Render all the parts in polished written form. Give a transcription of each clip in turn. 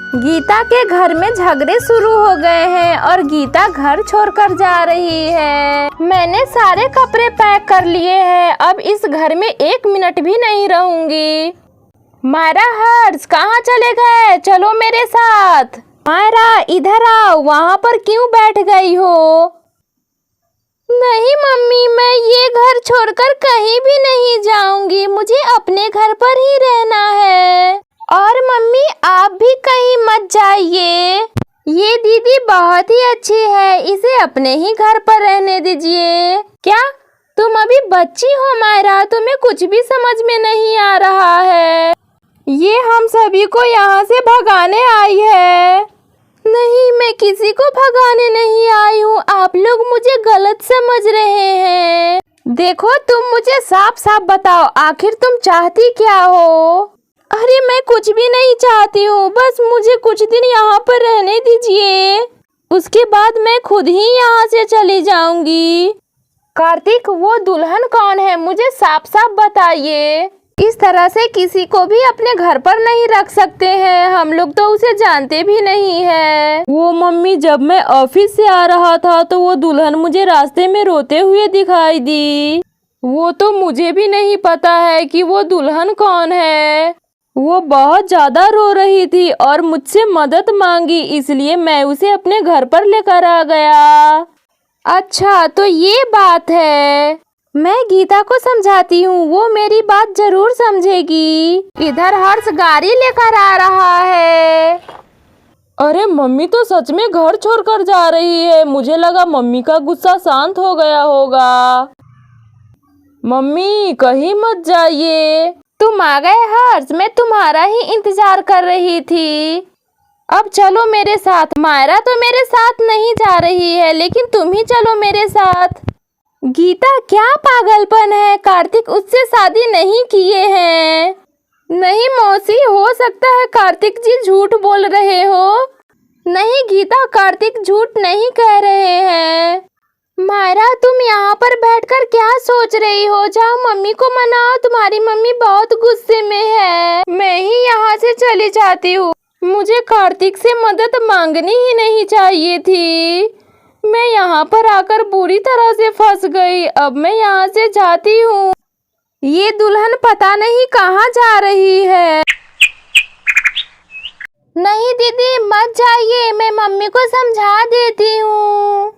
गीता के घर में झगड़े शुरू हो गए हैं और गीता घर छोड़कर जा रही है। मैंने सारे कपड़े पैक कर लिए हैं, अब इस घर में 1 मिनट भी नहीं रहूंगी। मायरा, हर्ष कहाँ चले गए? चलो मेरे साथ। मायरा इधर आओ, वहाँ पर क्यों बैठ गई हो? नहीं मम्मी, मैं ये घर छोड़कर कहीं भी नहीं जाऊंगी, मुझे अपने घर पर ही रहना है। और मम्मी आप भी कहीं मत जाइए। ये दीदी बहुत ही अच्छी है, इसे अपने ही घर पर रहने दीजिए। क्या तुम अभी बच्ची हो मायरा? तुम्हें कुछ भी समझ में नहीं आ रहा है। ये हम सभी को यहाँ से भगाने आई है। नहीं, मैं किसी को भगाने नहीं आई हूँ, आप लोग मुझे गलत समझ रहे हैं। देखो तुम मुझे साफ साफ बताओ, आखिर तुम चाहती क्या हो? अरे मैं कुछ भी नहीं चाहती हूँ, बस मुझे कुछ दिन यहाँ पर रहने दीजिए, उसके बाद मैं खुद ही यहाँ से चली जाऊंगी। कार्तिक, वो दुल्हन कौन है? मुझे साफ साफ बताइए। इस तरह से किसी को भी अपने घर पर नहीं रख सकते हैं, हम लोग तो उसे जानते भी नहीं है। वो मम्मी, जब मैं ऑफिस से आ रहा था तो वो दुल्हन मुझे रास्ते में रोते हुए दिखाई दी। वो तो मुझे भी नहीं पता है कि वो दुल्हन कौन है। वो बहुत ज्यादा रो रही थी और मुझसे मदद मांगी, इसलिए मैं उसे अपने घर पर लेकर आ गया। अच्छा, तो ये बात है। मैं गीता को समझाती हूँ, वो मेरी बात जरूर समझेगी। इधर हर्ष गाड़ी लेकर आ रहा है। अरे मम्मी तो सच में घर छोड़कर जा रही है, मुझे लगा मम्मी का गुस्सा शांत हो गया होगा। मम्मी कहीं मत जाइए। तुम आ गए हर्ष, मैं तुम्हारा ही इंतजार कर रही थी। अब चलो मेरे साथ। मायरा तो मेरे साथ नहीं जा रही है, लेकिन तुम ही चलो मेरे साथ। गीता, क्या पागलपन है? कार्तिक उससे शादी नहीं किए हैं। नहीं मौसी, हो सकता है कार्तिक जी झूठ बोल रहे हो। नहीं गीता, कार्तिक झूठ नहीं कह रहे हैं। मायरा, तुम यहाँ पर बैठकर क्या सोच रही हो? जाओ मम्मी को मनाओ, तुम्हारी मम्मी बहुत गुस्से में है। मैं ही यहाँ से चली जाती हूँ, मुझे कार्तिक से मदद मांगनी ही नहीं चाहिए थी। मैं यहाँ पर आकर बुरी तरह से फंस गई, अब मैं यहाँ से जाती हूँ। ये दुल्हन पता नहीं कहाँ जा रही है। नहीं दीदी मत जाइए, मैं मम्मी को समझा देती हूँ।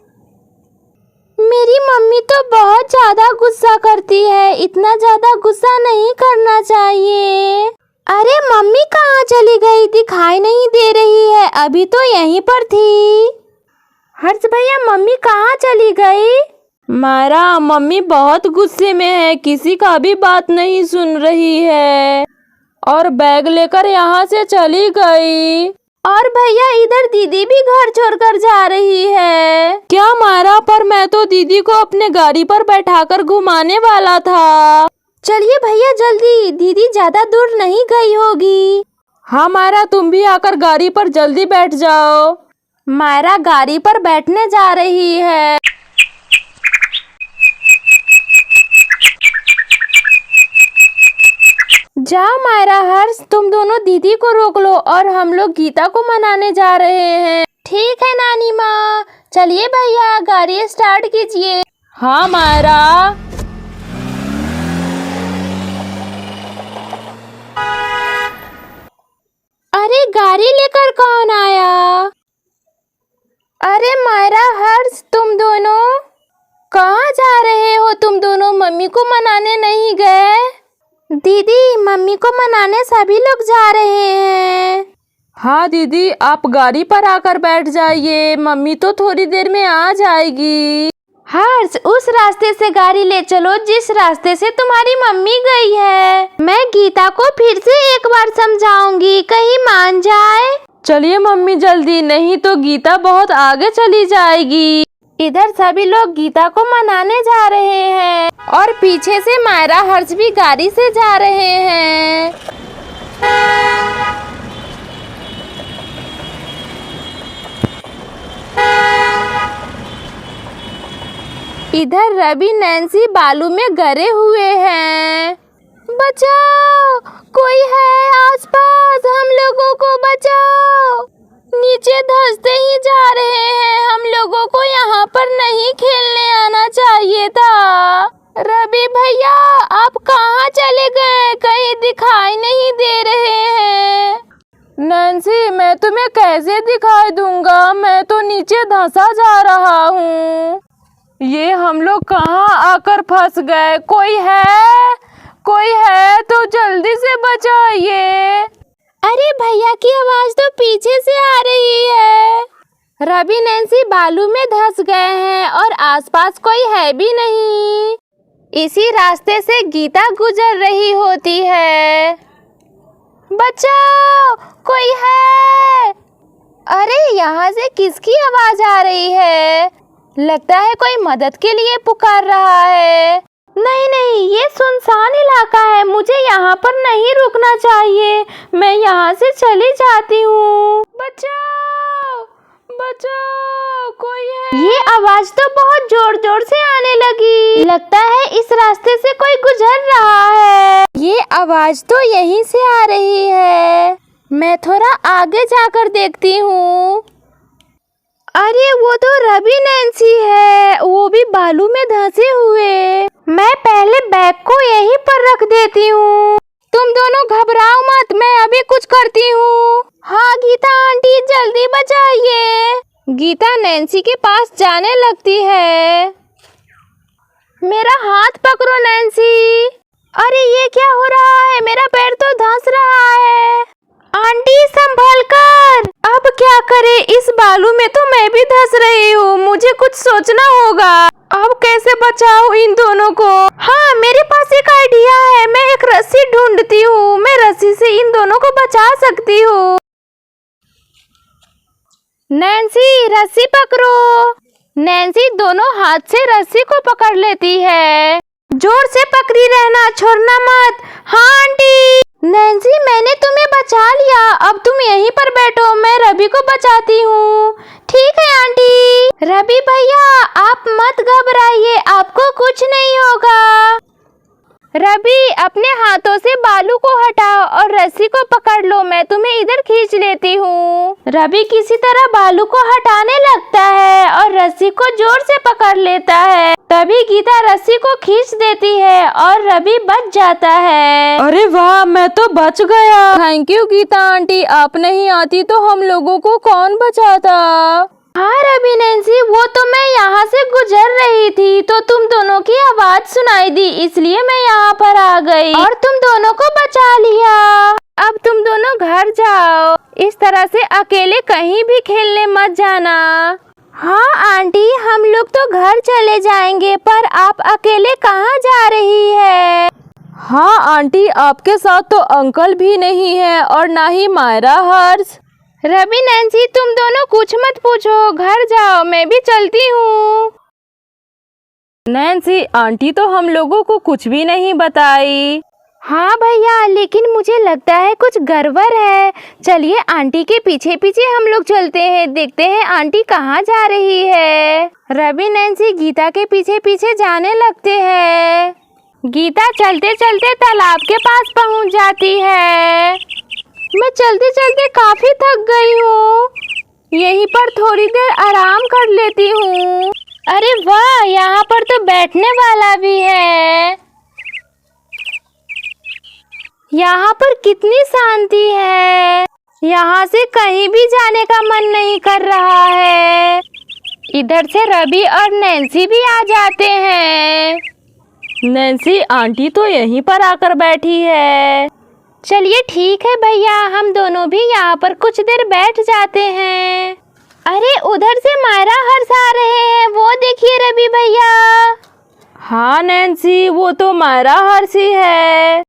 मेरी मम्मी तो बहुत ज्यादा गुस्सा करती है, इतना ज्यादा गुस्सा नहीं करना चाहिए। अरे मम्मी कहाँ चली गई? दिखाई नहीं दे रही है, अभी तो यहीं पर थी। हर्ष भैया, मम्मी कहाँ चली गई? मायरा, मम्मी बहुत गुस्से में है, किसी का भी बात नहीं सुन रही है और बैग लेकर यहाँ से चली गई। और भैया इधर दीदी भी घर छोड़कर जा रही है। क्या मायरा? पर मैं तो दीदी को अपने गाड़ी पर बैठाकर घुमाने वाला था। चलिए भैया जल्दी, दीदी ज्यादा दूर नहीं गई होगी। हाँ मायरा, तुम भी आकर गाड़ी पर जल्दी बैठ जाओ। मायरा गाड़ी पर बैठने जा रही है। जाओ मायरा, हर्ष तुम दोनों दीदी को रोक लो और हम लोग गीता को मनाने जा रहे हैं। ठीक है नानी माँ। चलिए भैया गाड़ी स्टार्ट कीजिए। हाँ मायरा। अरे गाड़ी लेकर कौन आया? अरे मायरा, हर्ष तुम दोनों कहाँ जा रहे हो? तुम दोनों मम्मी को मनाने नहीं गए? दीदी मम्मी को मनाने सभी लोग जा रहे हैं। हाँ दीदी, आप गाड़ी पर आकर बैठ जाइए, मम्मी तो थोड़ी देर में आ जाएगी। हर्ष उस रास्ते से गाड़ी ले चलो जिस रास्ते से तुम्हारी मम्मी गई है। मैं गीता को फिर से एक बार समझाऊंगी, कहीं मान जाए। चलिए मम्मी जल्दी, नहीं तो गीता बहुत आगे चली जाएगी। इधर सभी लोग गीता को मनाने जा रहे हैं और पीछे से मायरा हर्ष भी गाड़ी से जा रहे हैं। इधर रवि नैन्सी बालू में गिरे हुए हैं। बचाओ, कोई है आसपास, हम लोगों को बचाओ। ये धंसते ही जा रहे हैं। हम लोगों को यहाँ पर नहीं खेलने आना चाहिए था। रवि भैया आप कहाँ चले गए? कहीं दिखाई नहीं दे रहे हैं। नैन्सी मैं तुम्हें कैसे दिखाई दूंगा, मैं तो नीचे धंसा जा रहा हूँ। ये हम लोग कहाँ आकर फंस गए? कोई है तो जल्दी से बचाइए। अरे भैया की आवाज तो पीछे से आ रही है। रवि नैन्सी बालू में धंस गए हैं और आसपास कोई है भी नहीं। इसी रास्ते से गीता गुजर रही होती है। बचाओ, कोई है। अरे यहाँ से किसकी आवाज आ रही है? लगता है कोई मदद के लिए पुकार रहा है। नहीं, ये सुनसान इलाका है, मुझे यहाँ पर नहीं रुकना चाहिए। मैं यहाँ से चली जाती हूँ। बचाओ, कोई है। ये आवाज तो बहुत जोर से आने लगी। लगता है इस रास्ते से कोई गुजर रहा है। ये आवाज तो यहीं से आ रही है। मैं थोड़ा आगे जाकर देखती हूँ। अरे वो तो रवि नैन्सी है, वो भी बालू में धंसे हुए। मैं पहले बैग को यहीं पर रख देती हूँ। तुम दोनों घबराओ मत, मैं अभी कुछ करती हूँ। हाँ गीता आंटी जल्दी बचाइए। गीता नैन्सी के पास जाने लगती है। मेरा हाथ पकड़ो नैन्सी। अरे ये क्या हो रहा है? मेरा पैर तो धंस रहा है। आंटी संभल कर। अब क्या करें? इस बालू में तो मैं भी धंस रही हूँ। मुझे कुछ सोचना होगा। अब कैसे बचाऊं इन दोनों को? हाँ मेरे पास एक आइडिया है। मैं एक रस्सी ढूंढती हूँ। मैं रस्सी से इन दोनों को बचा सकती हूँ। नैन्सी रस्सी पकड़ो। नैन्सी दोनों हाथ से रस्सी को पकड़ लेती है। जोर से पकड़ी रहना, छोड़ना मत। हाँ आंटी। नैन्सी मैंने तुम्हें बचा लिया, अब तुम यहीं पर बैठो, मैं रवि को बचाती हूँ। ठीक है आंटी। रवि भैया आप मत घबराइए, आपको कुछ नहीं होगा। रवि अपने हाथों से बालू को हटाओ और रस्सी को पकड़ लो, मैं तुम्हें इधर खींच लेती हूँ। रवि किसी तरह बालू को हटाने लगता है और रस्सी को जोर से पकड़ लेता है। तभी गीता रस्सी को खींच देती है और रवि बच जाता है। अरे वाह, मैं तो बच गया। थैंक यू गीता आंटी, आप नहीं आती तो हम लोगों को कौन बचाता। हाँ रवि नैन्सी, वो तो मैं यहाँ से गुजर रही थी तो तुम दोनों की आवाज सुनाई दी, इसलिए मैं यहाँ पर आ गई और तुम दोनों को बचा लिया। अब तुम दोनों घर जाओ। इस तरह से अकेले कहीं भी खेलने मत जाना। हाँ आंटी, हम लोग तो घर चले जाएंगे, पर आप अकेले कहाँ जा रही है? हाँ आंटी, आपके साथ तो अंकल भी नहीं है और ना ही मायरा हर्ष। रवि नैन्सी तुम दोनों कुछ मत पूछो, घर जाओ, मैं भी चलती हूँ। नैन्सी आंटी तो हम लोगों को कुछ भी नहीं बताई। हाँ भैया, लेकिन मुझे लगता है कुछ गड़बड़ है। चलिए आंटी के पीछे पीछे हम लोग चलते हैं, देखते हैं आंटी कहाँ जा रही है। रवि नैन्सी गीता के पीछे पीछे जाने लगते हैं। गीता चलते चलते तालाब के पास पहुँच जाती है। मैं चलते चलते काफी थक गई हूँ, यहीं पर थोड़ी देर आराम कर लेती हूँ। अरे वाह, यहाँ पर तो बैठने वाला भी है। यहाँ पर कितनी शांति है, यहाँ से कहीं भी जाने का मन नहीं कर रहा है। इधर से रवि और नैन्सी भी आ जाते हैं। नैन्सी आंटी तो यहीं पर आकर बैठी है। चलिए ठीक है भैया, हम दोनों भी यहाँ पर कुछ देर बैठ जाते हैं। अरे उधर से मायरा हर्ष आ रहे हैं, वो देखिए रवि भैया। हाँ नैन्सी, वो तो मायरा हर्ष ही है।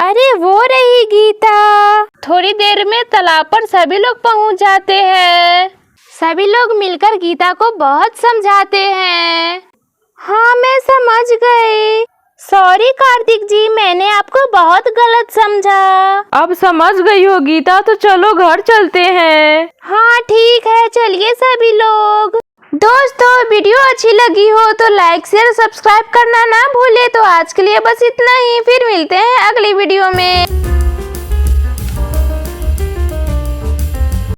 अरे वो रही गीता। थोड़ी देर में तालाब पर सभी लोग पहुँच जाते हैं। सभी लोग मिलकर गीता को बहुत समझाते हैं। हाँ मैं समझ गई। सॉरी कार्तिक जी, मैंने आपको बहुत गलत समझा। अब समझ गई हो गीता, तो चलो घर चलते हैं। हाँ ठीक है, चलिए सभी लोग। दोस्तों वीडियो अच्छी लगी हो तो लाइक शेयर सब्सक्राइब करना ना भूले। तो आज के लिए बस इतना ही, फिर मिलते हैं अगली वीडियो में।